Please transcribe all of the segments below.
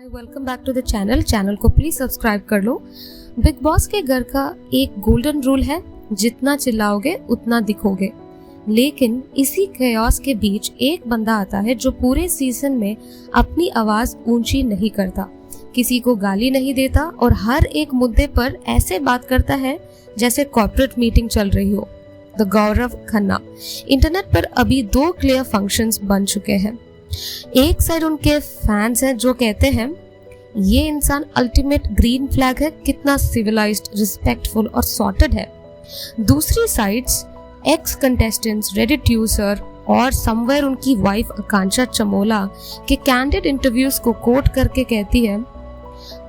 Welcome back to the channel को please subscribe कर लो। बिग बॉस के घर का एक गोल्डन रूल है, जितना चिल्लाओगे उतना दिखोगे। लेकिन इसी chaos के बीच एक बंदा आता है जो पूरे सीजन में अपनी आवाज ऊंची नहीं करता, किसी को गाली नहीं देता और हर एक मुद्दे पर ऐसे बात करता है जैसे कॉर्पोरेट मीटिंग चल रही हो। द गौरव खन्ना। इंटरनेट पर अभी 2 क्लियर फंक्शंस बन चुके हैं। एक साइड उनके फैंस हैं जो कहते हैं ये इंसान अल्टीमेट ग्रीन फ्लैग है, कितना सिविलाइज्ड, रिस्पेक्टफुल और सॉर्टेड है। दूसरी sides x contestants, Reddit user और समवेयर उनकी वाइफ आकांक्षा चमोला के कैंडिड इंटरव्यूज को कोट करके कहती है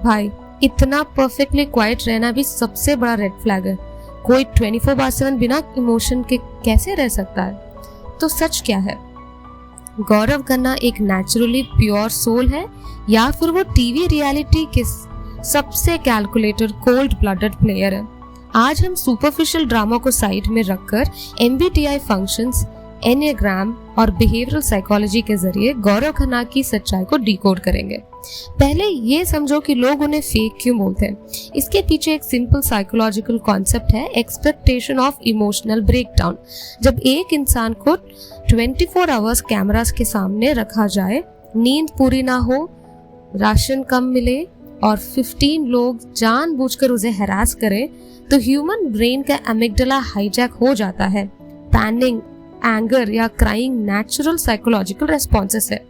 भाई इतना परफेक्टली क्वाइट रहना भी सबसे बड़ा रेड फ्लैग है, कोई 24/7 बिना इमोशन के कैसे रह सकता है। तो सच क्या है? गौरव खन्ना एक नेचुरली प्योर सोल है या फिर वो टीवी रियलिटी के सबसे कैलकुलेटर कोल्ड ब्लडेड प्लेयर है? आज हम सुपरफिशियल ड्रामा को साइड में रखकर MBTI फंक्शंस, एनिग्राम और बिहेवियरल साइकोलॉजी के जरिए गौरव खन्ना की सच्चाई को डिकोड करेंगे। पहले ये समझो कि लोग उन्हें फेक क्यों बोलते हैं। इसके पीछे एक सिंपल साइकोलॉजिकल कॉन्सेप्ट है, एक्सपेक्टेशन ऑफ इमोशनल ब्रेकडाउन। जब एक इंसान को 24 आवर्स कैमरास के सामने रखा जाए, नींद पूरी ना हो, राशन कम मिले और 15 लोग जानबूझकर उसे हैरास करें, तो ह्यूमन ब्रेन का एमिगडाला हाईजैक हो जाता है। पैनिक, एंगर या क्राइंग नेचुरल साइकोलॉजिकल रेस्पॉन्सेस है।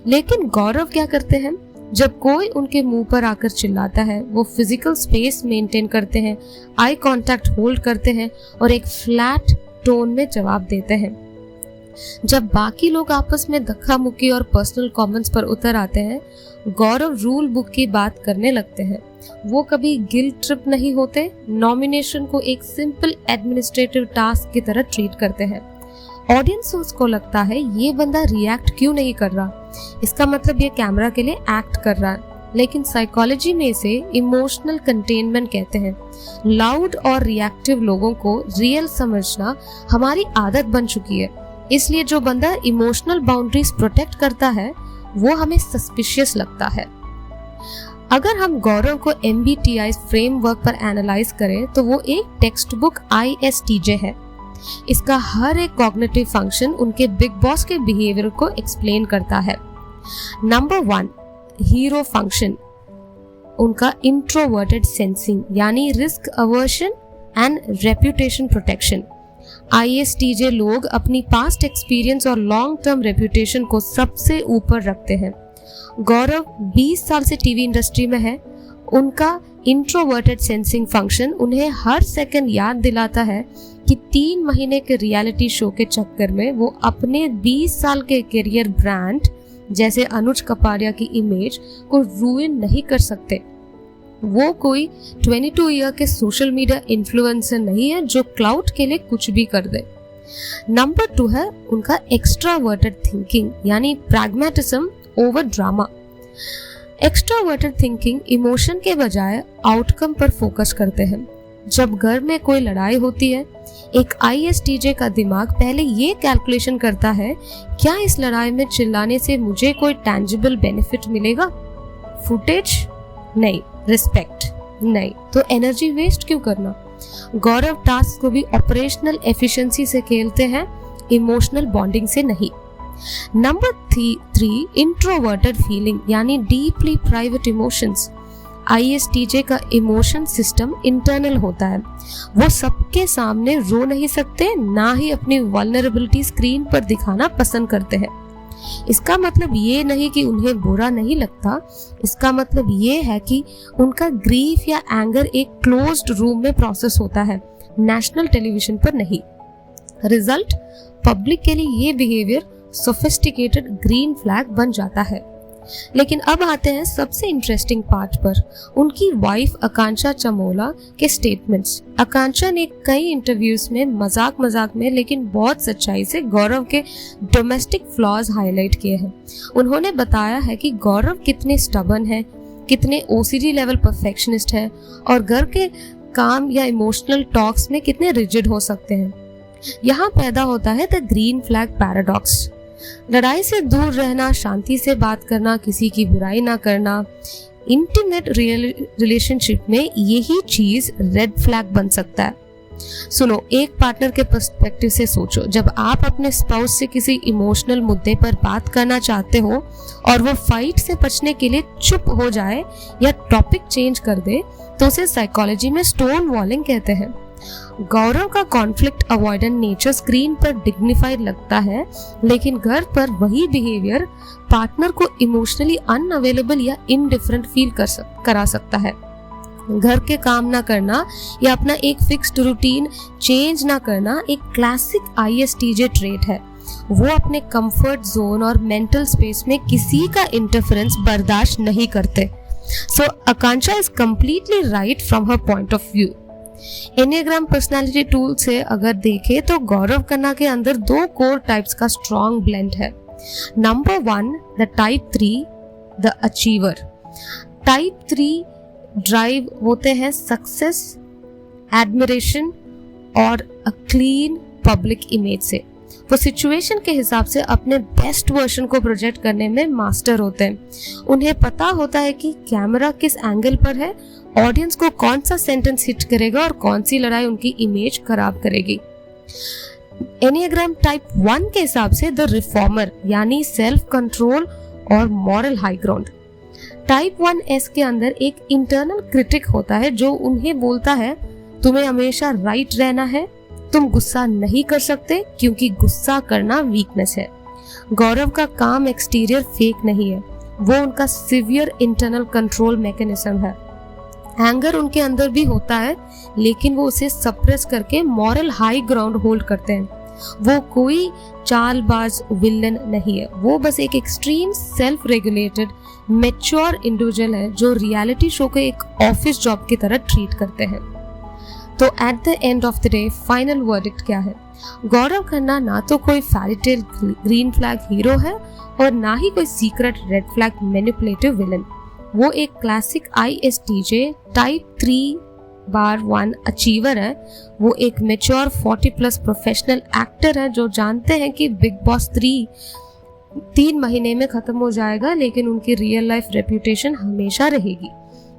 लेकिन गौरव क्या करते हैं? जब कोई उनके मुंह पर आकर चिल्लाता है, वो फिजिकल स्पेस मेंटेन करते हैं, आई कांटेक्ट होल्ड करते हैं और एक फ्लैट टोन में जवाब देते हैं। जब बाकी लोग आपस में धक्का मुक्की और पर्सनल कमेंट्स पर उतर आते हैं, गौरव रूल बुक की बात करने लगते हैं। वो कभी गिल्ट ट्रिप नहीं होते, नॉमिनेशन को एक सिंपल एडमिनिस्ट्रेटिव टास्क की तरह ट्रीट करते हैं। ऑडियंस को लगता है ये बंदा रिएक्ट क्यों नहीं कर रहा, इसका मतलब ये कैमरा के लिए एक्ट कर रहा है। लेकिन साइकोलॉजी में इसे इमोशनल कंटेनमेंट कहते हैं। लाउड और रिएक्टिव लोगों को रियल समझना हमारी आदत बन चुकी है, इसलिए जो बंदा इमोशनल बाउंड्रीज प्रोटेक्ट करता है वो हमें सस्पिशियस लगता है। अगर हम गौरव को MBTI फ्रेमवर्क पर एनालाइज करें तो वो एक टेक्स्ट बुक ISTJ है। इसका हर एक कॉग्निटिव फंक्शन उनके बिग बॉस के बिहेवियर को एक्सप्लेन करता है। नंबर 1 हीरो फंक्शन, उनका इंट्रोवर्टेड सेंसिंग यानी risk aversion and reputation protection. ISTJ लोग अपनी पास्ट एक्सपीरियंस और लॉन्ग टर्म रेप्यूटेशन को सबसे ऊपर रखते हैं। गौरव 20 साल से टीवी इंडस्ट्री में है। उनका इंट्रोवर्टेड सेंसिंग फंक्शन उन्हें हर सेकंड याद दिलाता है कि 3 महीने के रियलिटी शो के चक्कर में वो अपने 20 साल के करियर ब्रांड जैसे अनुज कपाड़िया की इमेज को रूइन नहीं कर सकते। वो कोई 22 ईयर के सोशल मीडिया इन्फ्लुएंसर नहीं है जो क्लाउड के लिए कुछ भी कर दे। नंबर 2 है उनका एक्स्ट्रावर्टेड थिंकिंग यानी pragmatism over drama. Extroverted thinking emotion के बजाय आउटकम पर फोकस करते हैं। जब घर में कोई लड़ाई होती है, एक ISTJ का दिमाग पहले ये कैलकुलेशन करता है क्या इस लड़ाई में चिल्लाने से मुझे कोई टैंजिबल बेनिफिट मिलेगा? फुटेज नहीं, रिस्पेक्ट नहीं, तो एनर्जी वेस्ट क्यों करना? गौरव टास्क को भी ऑपरेशनल एफिशिएंसी से खेलते हैं, इमोशनल बॉन्डिंग से नहीं। नंबर 3 इंट्रोवर्टेड फीलिंग यानी डीपली प्राइवेट इमोशंस। ISTJ का इमोशन सिस्टम इंटरनल होता है। वो सबके सामने रो नहीं सकते, ना ही अपनी वल्नरेबिलिटी स्क्रीन पर दिखाना पसंद करते हैं। इसका मतलब ये नहीं कि उन्हें बुरा नहीं लगता, इसका मतलब ये है कि उनका ग्रीफ या एंगर एक क्लोज्ड रूम में प्रोसेस होता है, नेशनल टेलीविजन पर नहीं। रिजल्ट, पब्लिक के लिए ये बिहेवियर सोफिस्टिकेटेड ग्रीन फ्लैग बन जाता है। लेकिन अब आते हैं सबसे इंटरेस्टिंग पार्ट पर, उनकी वाइफ आकांक्षा चमोला के स्टेटमेंट्स। आकांक्षा ने कई इंटरव्यूज में मजाक में लेकिन बहुत सच्चाई से गौरव के डोमेस्टिक फ्लॉज हाईलाइट किए हैं। उन्होंने बताया है कि गौरव कितने स्टबर्न है, कितने OCD लेवल परफेक्शनिस्ट है और घर के काम या इमोशनल टॉक्स में कितने रिजिड हो सकते हैं। यहाँ पैदा होता है द ग्रीन फ्लैग पैराडॉक्स। लड़ाई से दूर रहना, शांति से बात करना, किसी की बुराई ना करना, इंटीमेट रिलेशनशिप में यही चीज रेड फ्लैग बन सकता है। सुनो, एक पार्टनर के पर्सपेक्टिव से सोचो। जब आप अपने स्पाउस से किसी इमोशनल मुद्दे पर बात करना चाहते हो और वो फाइट से बचने के लिए चुप हो जाए या टॉपिक चेंज कर दे, तो उसे साइकोलॉजी में स्टोन वॉलिंग कहते हैं। गौरव का कॉन्फ्लिक्ट अवॉइडेंट नेचर स्क्रीन पर डिग्निफाइड लगता है, लेकिन घर पर वही बिहेवियर पार्टनर को इमोशनली अनअवेलेबल या इनडिफरेंट फील करा सकता है। घर के काम ना करना या अपना एक फिक्स्ड रूटीन चेंज ना करना एक क्लासिक ISTJ ट्रेट है। वो अपने कंफर्ट जोन और मेंटल स्पेस में किसी का इंटरफेरेंस बर्दाश्त नहीं करते। So Akanksha is completely right from her point of view. Enneagram personality tool से अगर देखें तो गौरव खन्ना के अंदर 2 कोर टाइप्स का स्ट्रॉन्ग ब्लेंड है। Number 1, the type 3, the achiever. Type 3 drive होते हैं सक्सेस, एडमिरेशन और अ क्लीन पब्लिक इमेज से। वो सिचुएशन के हिसाब से अपने बेस्ट वर्जन को प्रोजेक्ट करने में मास्टर होते हैं। उन्हें पता होता है कि कैमरा किस एंगल पर है, ऑडियंस को कौन सा सेंटेंस हिट करेगा और कौन सी लड़ाई उनकी इमेज खराब करेगी। एनिग्राम टाइप 1 के हिसाब से द रिफॉर्मर, यानी सेल्फ कंट्रोल और moral high ground. Type 1S के अंदर एक इंटरनल क्रिटिक होता है जो उन्हें बोलता है, तुम्हें हमेशा राइट रहना है, तुम गुस्सा नहीं कर सकते क्योंकि गुस्सा करना वीकनेस है। गौरव का काम एक्सटीरियर फेक नहीं है, वो उनका सिवियर इंटरनल कंट्रोल मैकेनिज्म है। एंगर उनके अंदर भी होता है, लेकिन वो उसे सप्रेस करके मॉरल हाई ग्राउंड होल्ड करते हैं। वो कोई चालबाज विलन नहीं है, वो बस एक extreme self regulated mature individual है जो रियलिटी शो को एक ऑफिस जॉब की तरह ट्रीट करते हैं। तो at the end of the day final verdict क्या है? गौरव खन्ना ना तो कोई फेरीटेल ग्रीन फ्लैग हीरो है और ना ही कोई secret red flag manipulative villain. वो एक क्लासिक ISTJ टाइप 3/1 अचीवर है। वो एक मैच्योर 40+ प्रोफेशनल एक्टर है जो जानते हैं कि बिग बॉस 3 महीने में खत्म हो जाएगा, लेकिन उनकी रियल लाइफ रेप्यूटेशन हमेशा रहेगी।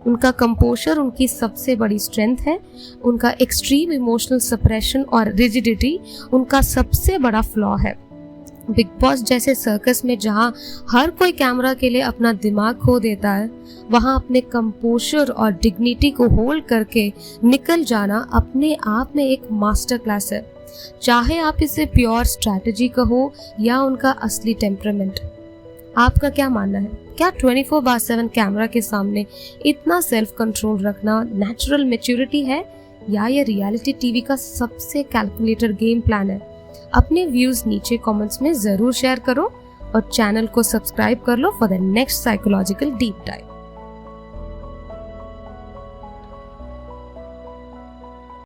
उनका कंपोजर उनकी सबसे बड़ी स्ट्रेंथ है। उनका एक्सट्रीम इमोशनल सप्रेशन और रिजिडिटी उनका सबसे बड़ा फ्लॉ है। बिग बॉस जैसे सर्कस में जहां हर कोई कैमरा के लिए अपना दिमाग खो देता है, वहां अपने कंपोजर और डिग्निटी को होल्ड करके निकल जाना अपने आप में एक मास्टर क्लास है। चाहे आप इसे प्योर स्ट्रैटेजी कहो या उनका असली टेम्परामेंट। आपका क्या मानना है? क्या 24/7 कैमरा के सामने इतना सेल्फ कंट्रोल रखना नेचुरल मैच्योरिटी है या ये रियलिटी टीवी का सबसे कैलकुलेटर गेम प्लान है? अपने व्यूज नीचे कमेंट्स में जरूर शेयर करो और चैनल को सब्सक्राइब कर लो for the next psychological deep dive.